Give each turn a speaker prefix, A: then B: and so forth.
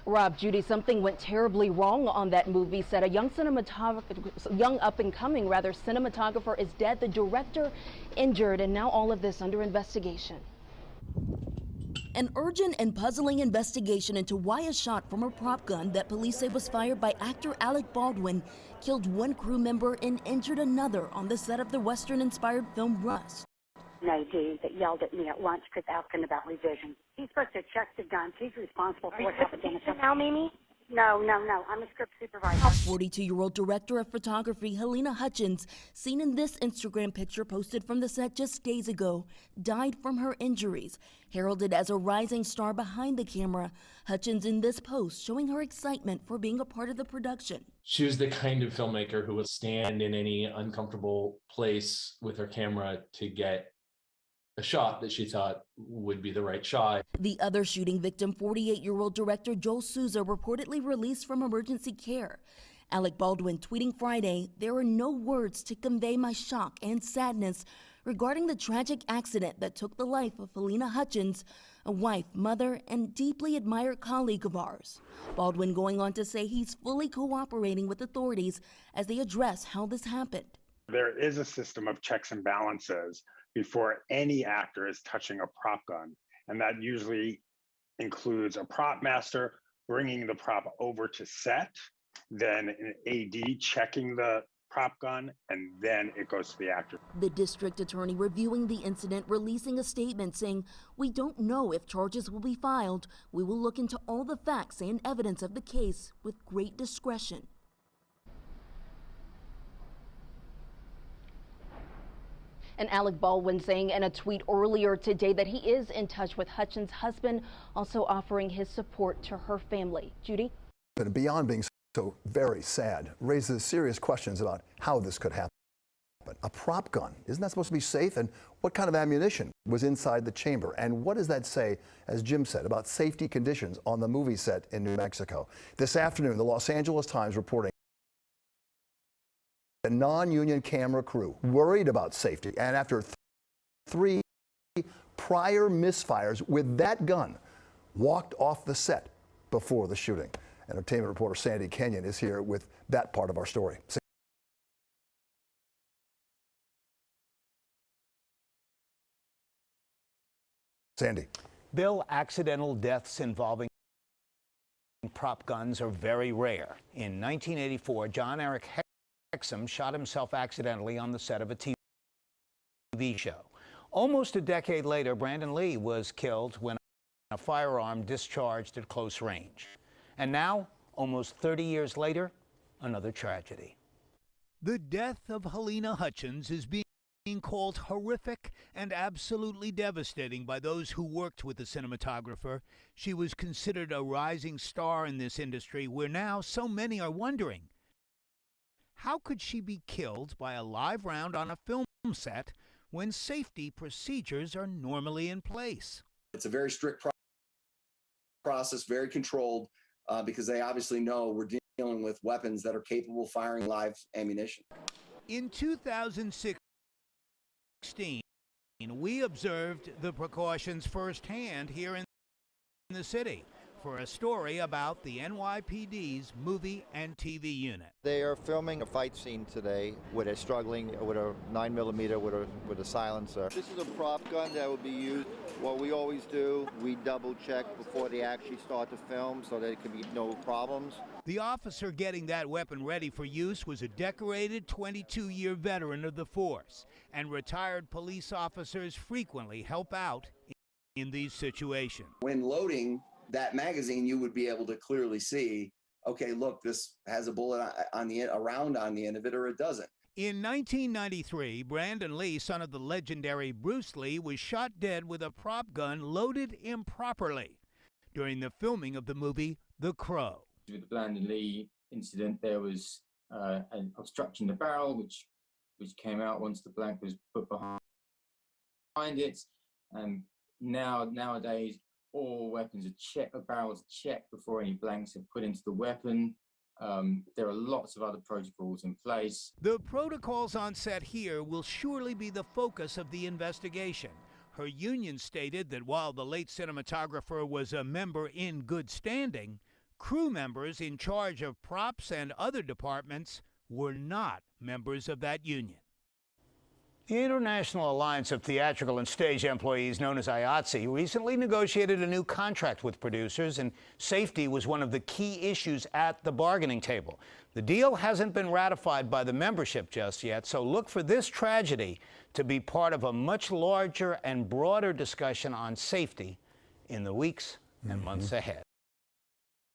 A: Rob, Judy, something went terribly wrong on that movie set. A young up-and-coming cinematographer is dead, the director injured, and now all of this under investigation. An urgent and puzzling investigation into why a shot from a prop gun that police say was fired by actor Alec Baldwin killed one crew member and injured another on the set of the Western-inspired film Rust.
B: AD that yelled at me at lunch because asking about revision. He's supposed to check the guns. He's responsible for what's happening.
C: Now, Mimi?
B: No. I'm a script supervisor.
A: 42-year-old director of photography Halyna Hutchins, seen in this Instagram picture posted from the set just days ago, died from her injuries. Heralded as a rising star behind the camera, Hutchins in this post showing her excitement for being a part of the production.
D: She was the kind of filmmaker who would stand in any uncomfortable place with her camera to get a shot that she thought would be the right shot.
A: The other shooting victim, 48-year-old director Joel Souza, reportedly released from emergency care. Alec Baldwin tweeting Friday, "There are no words to convey my shock and sadness regarding the tragic accident that took the life of Halyna Hutchins, a wife, mother, and deeply admired colleague of ours." Baldwin going on to say he's fully cooperating with authorities as they address how this happened.
E: There is a system of checks and balances before any actor is touching a prop gun. And that usually includes a prop master bringing the prop over to set, then an AD checking the prop gun, and then it goes to the actor.
A: The district attorney reviewing the incident, releasing a statement saying, "We don't know if charges will be filed. We will look into all the facts and evidence of the case with great discretion." And Alec Baldwin saying in a tweet earlier today that he is in touch with Hutchins' husband, also offering his support to her family. Judy?
F: But beyond being so very sad, raises serious questions about how this could happen. A prop gun, isn't that supposed to be safe? And what kind of ammunition was inside the chamber? And what does that say, as Jim said, about safety conditions on the movie set in New Mexico? This afternoon, the Los Angeles Times reporting a non-union camera crew worried about safety, and after three prior misfires with that gun, walked off the set before the shooting. Entertainment reporter Sandy Kenyon is here with that part of our story. Sandy.
G: Bill, accidental deaths involving prop guns are very rare. In 1984, John Eric Hexum shot himself accidentally on the set of a TV show. Almost a decade later, Brandon Lee was killed when a firearm discharged at close range. And now, almost 30 years later, another tragedy.
H: The death of Halyna Hutchins is being called horrific and absolutely devastating by those who worked with the cinematographer. She was considered a rising star in this industry, where now so many are wondering, how could she be killed by a live round on a film set when safety procedures are normally in place?
I: It's a very strict process, very controlled, because they obviously know we're dealing with weapons that are capable of firing live ammunition.
H: In 2016, we observed the precautions firsthand here in the city for a story about the NYPD's movie and TV unit.
J: They are filming a fight scene today where they're struggling with a 9mm with a silencer. This is a prop gun that would be used. What we always do, we double check before they actually start to film so there can be no problems.
H: The officer getting that weapon ready for use was a decorated 22-year veteran of the force, and retired police officers frequently help out in these situations.
I: When loading that magazine, you would be able to clearly see, okay, look, this has a bullet a round on the end of it, or it doesn't.
H: In 1993, Brandon Lee, son of the legendary Bruce Lee, was shot dead with a prop gun loaded improperly during the filming of the movie The Crow.
K: With the Brandon Lee incident, there was an obstruction of the barrel, which came out once the blank was put behind it. And nowadays, all weapons are checked, barrels are checked before any blanks are put into the weapon. There are lots of other protocols in place.
H: The protocols on set here will surely be the focus of the investigation. Her union stated that while the late cinematographer was a member in good standing, crew members in charge of props and other departments were not members of that union. The International Alliance of Theatrical and Stage Employees, known as IATSE, recently negotiated a new contract with producers, and safety was one of the key issues at the bargaining table. The deal hasn't been ratified by the membership just yet, so look for this tragedy to be part of a much larger and broader discussion on safety in the weeks and months ahead.